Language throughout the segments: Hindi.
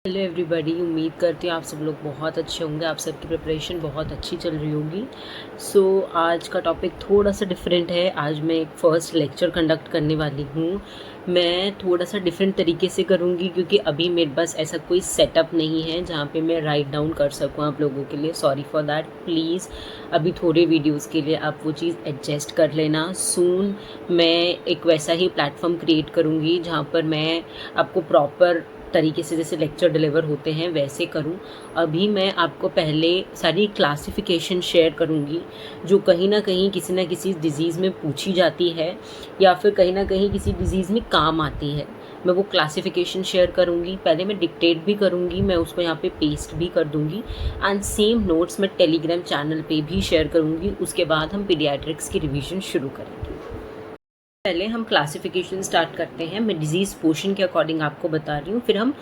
हेलो एवरीबॉडी, उम्मीद करती हूँ आप सब लोग बहुत अच्छे होंगे। आप सबकी प्रिपरेशन बहुत अच्छी चल रही होगी। आज का टॉपिक थोड़ा सा डिफरेंट है। आज मैं एक फ़र्स्ट लेक्चर कंडक्ट करने वाली हूँ। मैं थोड़ा सा डिफरेंट तरीके से करूँगी क्योंकि अभी मेरे पास ऐसा कोई सेटअप नहीं है जहाँ पे मैं राइट डाउन कर सकूँ आप लोगों के लिए। Sorry for that. प्लीज़ अभी थोड़े वीडियोज़ के लिए आप वो चीज़ एडजस्ट कर लेना। सून मैं एक वैसा ही प्लेटफॉर्म क्रिएट करूँगी जहाँ पर मैं आपको प्रॉपर तरीके से जैसे लेक्चर डिलीवर होते हैं वैसे करूं। अभी मैं आपको पहले सारी क्लासिफिकेशन शेयर करूंगी जो कहीं ना कहीं किसी ना किसी डिज़ीज़ में पूछी जाती है या फिर कहीं ना कहीं किसी डिज़ीज़ में काम आती है। मैं वो क्लासिफिकेशन शेयर करूंगी। पहले मैं डिक्टेट भी करूंगी, मैं उसको यहाँ पे पेस्ट भी कर दूंगी एंड सेम नोट्स मैं टेलीग्राम चैनल पे भी शेयर करूंगी। उसके बाद हम पीडियाट्रिक्स की रिवीजन शुरू करेंगे। पहले हम क्लासिफिकेशन स्टार्ट करते हैं। मैं डिजीज़ पोर्शन के अकॉर्डिंग आपको बता रही हूँ, फिर हम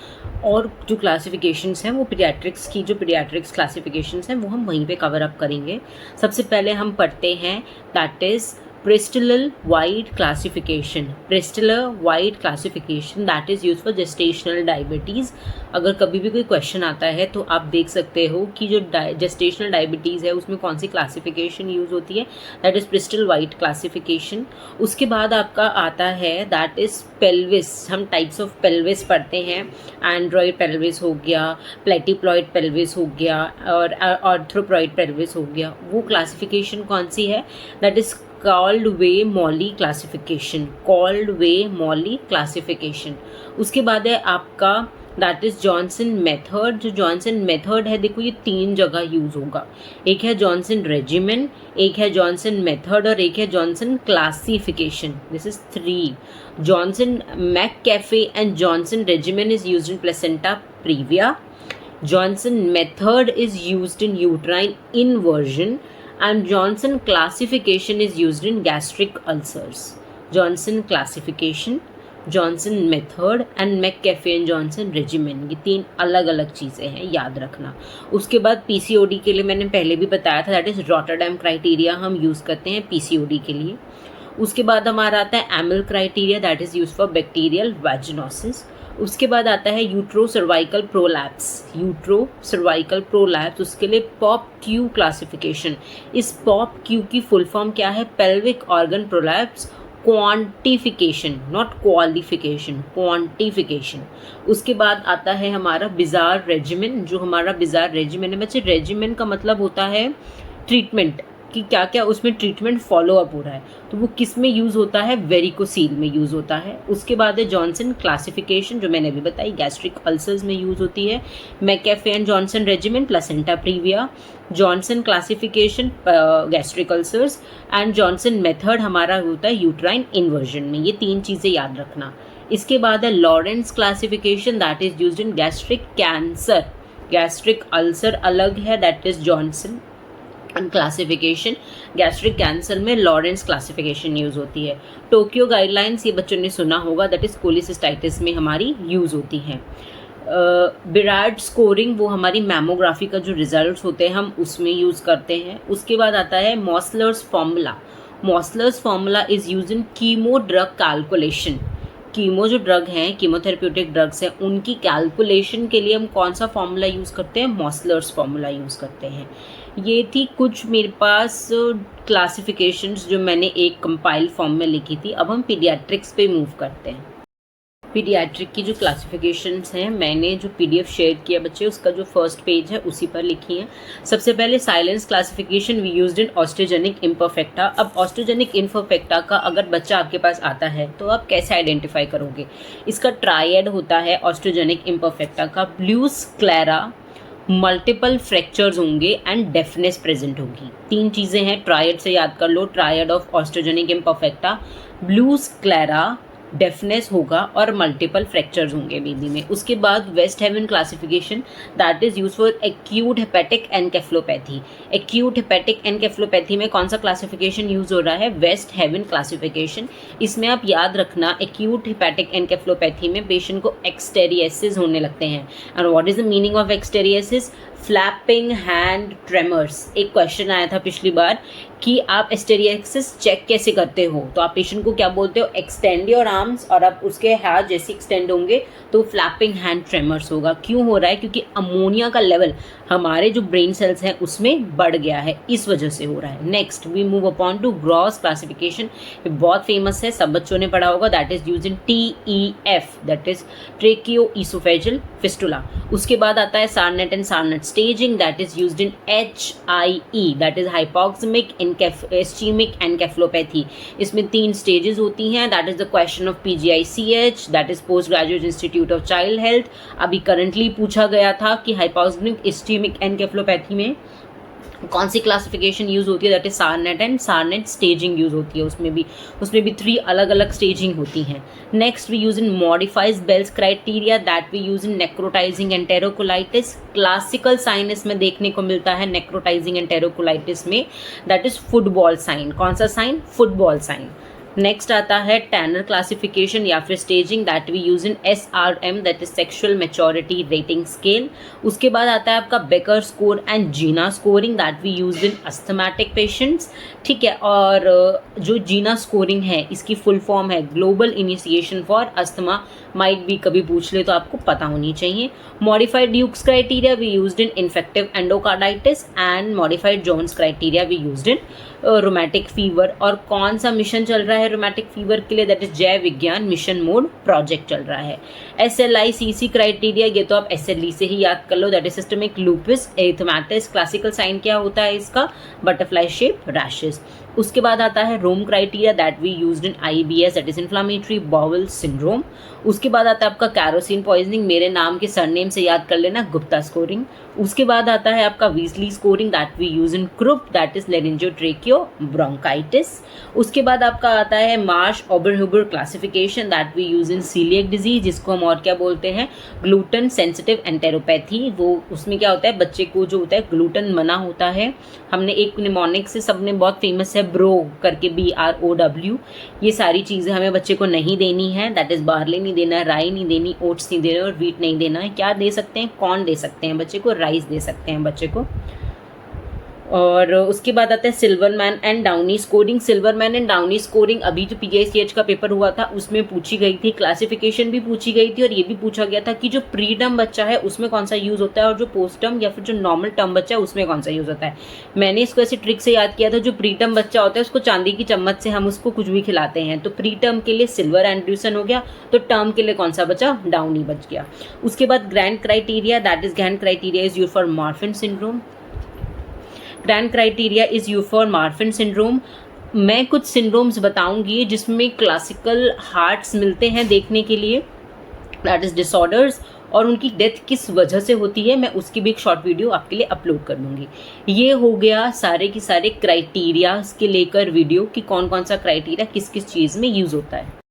और जो क्लासिफिकेशंस हैं वो पीडियाट्रिक्स की जो पीडियाट्रिक्स क्लासिफिकेशंस हैं वो हम वहीं पे कवर अप करेंगे। सबसे पहले हम पढ़ते हैं that is Bristol White classification. Bristol White classification that is used for gestational diabetes. अगर कभी भी कोई क्वेश्चन आता है तो आप देख सकते हो कि जो जेस्टेशनल डायबिटीज़ है उसमें कौन सी क्लासिफिकेशन यूज़ होती है। That is Bristol White classification. उसके बाद आपका आता है दैट इज़ पेल्विस। हम टाइप्स ऑफ पेल्विस पढ़ते हैं। एंड्रॉयड पेल्विस हो गया, प्लेटिप्लॉइड पेल्विस हो गया और आर्थ्रोप्लॉइड पेल्विस हो गया। वो क्लासिफिकेशन कौन सी है? That is Caldwell-Molly classification. Caldwell-Molly classification. उसके बाद है आपका दैट इज़ जॉनसन मेथड। जो जॉनसन मेथड है, देखो ये 3 जगह यूज़ होगा। एक है जॉनसन रेजिमेन, एक है जॉनसन मेथड और एक है Johnson classification. This is 3. Johnson McCafe and Johnson regimen is used in placenta previa. Johnson method is used in uterine inversion. And Johnson classification is used in gastric ulcers. Johnson classification, Johnson method and McCafe and Johnson regimen, ये 3 अलग अलग चीज़ें हैं, याद रखना। उसके बाद PCOD के लिए मैंने पहले भी बताया था, दैट इज़ रॉटरडैम क्राइटेरिया हम यूज़ करते हैं PCOD के लिए। उसके बाद हमारा आता है Amsel criteria, that is use for bacterial vaginosis. उसके बाद आता है utero cervical prolapse. Utero cervical prolapse, उसके लिए पॉप क्यू क्लासिफिकेशन। इस पॉप क्यू की फुल फॉर्म क्या है? Pelvic organ prolapse quantification, not qualification, quantification. उसके बाद आता है हमारा बिजार रेजिमेन। जो हमारा बिजार रेजिमेन है बच्चे, रेजिमेन का मतलब होता है ट्रीटमेंट, कि क्या क्या उसमें ट्रीटमेंट फॉलो अप हो रहा है। तो वो किस में यूज़ होता है? वेरिकोसील में यूज़ होता है। उसके बाद है जॉनसन क्लासिफिकेशन, जो मैंने अभी बताई, गैस्ट्रिक अल्सर्स में यूज़ होती है। McCafe and Johnson regimen, placenta previa. Johnson classification gastric ulcers and Johnson method हमारा होता है यूट्राइन इन्वर्जन में। ये 3 चीज़ें याद रखना। इसके बाद है Lawrence classification, that is used in gastric cancer. Gastric ulcer अलग है, that is Johnson classification. Gastric cancer में लॉरेंस क्लासिफिकेशन यूज़ होती है। टोक्यो गाइडलाइंस ये बच्चों ने सुना होगा, दैट इज़ कोलिसिस्टाइटिस में हमारी यूज़ होती है। बिराड स्कोरिंग, वो हमारी मैमोग्राफी का जो रिजल्ट्स होते हैं हम उसमें यूज़ करते हैं। उसके बाद आता है Mosteller's formula. Mosteller's formula is use in chemo drug calculation. Chemo जो ड्रग हैं, कीमोथेरेप्यूटिक ड्रग्स हैं, उनकी कैलकुलेशन के लिए हम कौन सा फॉर्मूला यूज़ करते हैं? मॉसलर्स फॉर्मूला यूज़ करते हैं। ये थी कुछ मेरे पास क्लासिफिकेशंस जो मैंने एक कंपाइल फॉर्म में लिखी थी। अब हम पीडियाट्रिक्स पे मूव करते हैं। पीडियाट्रिक की जो क्लासिफिकेशंस हैं, मैंने जो PDF शेयर किया बच्चे, उसका जो फर्स्ट पेज है उसी पर लिखी है। सबसे पहले Sillence classification we used in osteogenic imperfecta. अब ऑस्ट्रोजेनिक इम्परफेक्टा का अगर बच्चा आपके पास आता है तो आप कैसे आइडेंटिफाई करोगे? इसका ट्रायड होता है ऑस्ट्रोजेनिक इम्परफेक्टा का। ब्लू स्क्लेरा, मल्टीपल फ्रैक्चर्स होंगे एंड डेफनेस प्रेजेंट होगी। 3 चीज़ें हैं, ट्रायड से याद कर लो। Triad of osteogenic imperfecta, blue sclera, deafness होगा और मल्टीपल फ्रैक्चर्स होंगे बेबी में। उसके बाद West Haven classification, that is use for acute hepatic encephalopathy. Acute hepatic encephalopathy में कौन सा क्लासिफिकेशन यूज़ हो रहा है? West Haven classification. इसमें आप याद रखना, एक्यूट हेपेटिक एनकेफ्लोपैथी में पेशेंट को एक्सटेरियसिस होने लगते हैं। And what is the meaning of asterixis? Flapping hand tremors, एक क्वेश्चन आया था पिछली बार कि आप एस्टेरियाक्सिस चेक कैसे करते हो, तो आप पेशेंट को क्या बोलते हो, एक्सटेंड योर आर्म्स, और आप उसके हाथ जैसे एक्सटेंड होंगे तो फ्लैपिंग हैंड ट्रेमर्स होगा। क्यों हो रहा है, क्योंकि अमोनिया का लेवल हमारे जो ब्रेन सेल्स हैं उसमें बढ़ गया है, इस वजह से हो रहा है। Next we move upon to gross classification, बहुत फेमस है, सब बच्चों ने पढ़ा होगा, that is use in TEF, that is tracheo oesophageal fistula. उसके बाद आता है Sarnat and Sarnat staging, that is used in HIE, that is hypoxemic ischemic encephalopathy. इसमें 3 स्टेजेस होती हैं, that is the question of PGICH, that is post graduate institute of child health. अभी करंटली पूछा गया था कि हाइपोक्सिमिक इस्चीमिक एनकेफलोपैथी में कौन सी क्लासिफिकेशन यूज होती है, that is Sarnat and Sarnat staging use होती है। उसमें भी 3 अलग अलग स्टेजिंग होती हैं। Next we use in modified Bell's criteria, that we use in necrotizing enterocolitis. Classical sign इसमें देखने को मिलता है नेक्रोटाइजिंग एंटेरोकोलाइटिस में, दैट इज फुटबॉल साइन। कौन सा साइन, फुटबॉल साइन। नेक्स्ट आता है टैनर क्लासिफिकेशन या फिर staging, that we use in SRM, that is sexual maturity rating scale. उसके बाद आता है आपका Becker score and GINA scoring, that we use in asthmatic patients. ठीक है, और जो जीना स्कोरिंग है इसकी फुल फॉर्म है ग्लोबल इनिशिएशन फॉर अस्थमा, माइट भी कभी पूछ ले तो आपको पता होनी चाहिए। Modified Duke's criteria we used in infective endocarditis and modified Jones criteria we used in rheumatic fever. और कौन सा मिशन चल रहा है रोमैटिक फीवर के लिए, दैट इज जय विज्ञान मिशन मोड प्रोजेक्ट चल रहा है। SLICC क्राइटेरिया, ये तो आप SLE से ही याद कर लो, that is systemic lupus erythematosus. Classical sign क्या होता है इसका, बटरफ्लाई शेप रैशेस। उसके बाद आता है Rome criteria, that we used in IBS, that is inflammatory bowel syndrome. उसके बाद आता है आपका कैरोसिन पॉइजनिंग, मेरे नाम के सरनेम से याद कर लेना, गुप्ता स्कोरिंग। उसके बाद आता है आपका Westley scoring, that we use in croup, that is laryngotracheo bronchitis. उसके बाद आपका आता है Marsh Oberhuber classification, that we use in coeliac disease, जिसको हम और क्या बोलते हैं, ग्लूटन सेंसिटिव एंटेरोपैथी। वो उसमें क्या होता है, बच्चे को जो होता है ग्लूटन मना होता है। हमने एक निमोनिक से सबने बहुत फेमस है ब्रो करके, BROW। ये सारी चीज़ें हमें बच्चे को नहीं देनी है, दैट इज बार्ले नहीं देना है, राई नहीं देनी, ओट्स नहीं देना और व्हीट नहीं देना है। क्या दे सकते हैं, कॉर्न दे सकते हैं बच्चे को, राइस दे सकते हैं बच्चे को। और उसके बाद आता है Silverman and Downey scoring. Silverman and Downey scoring अभी जो PGICH का पेपर हुआ था उसमें पूछी गई थी, क्लासिफिकेशन भी पूछी गई थी और ये भी पूछा गया था कि जो प्री टर्म बच्चा है उसमें कौन सा यूज़ होता है और जो पोस्ट टर्म या फिर जो नॉर्मल टर्म बच्चा है उसमें कौन सा यूज़ होता है। मैंने इसको ऐसे ट्रिक से याद किया था, जो प्री टर्म बच्चा होता है उसको चांदी की चम्मच से हम उसको कुछ भी खिलाते हैं, तो प्री टर्म के लिए सिल्वर एंड्रयूसन हो गया, तो टर्म के लिए कौन सा बचा, डाउनी बच गया। उसके बाद grand criteria, that is grand criteria is use for morphine syndrome. Grand criteria is use for morphine syndrome. मैं कुछ सिंड्रोम्स बताऊंगी जिसमें क्लासिकल हार्ट्स मिलते हैं देखने के लिए, दैट इज डिसऑर्डर्स, और उनकी डेथ किस वजह से होती है, मैं उसकी भी एक शॉर्ट वीडियो आपके लिए अपलोड कर दूंगी। ये हो गया सारे के सारे क्राइटेरियाज के लेकर वीडियो कि कौन कौन सा क्राइटेरिया किस किस चीज़ में यूज़ होता है।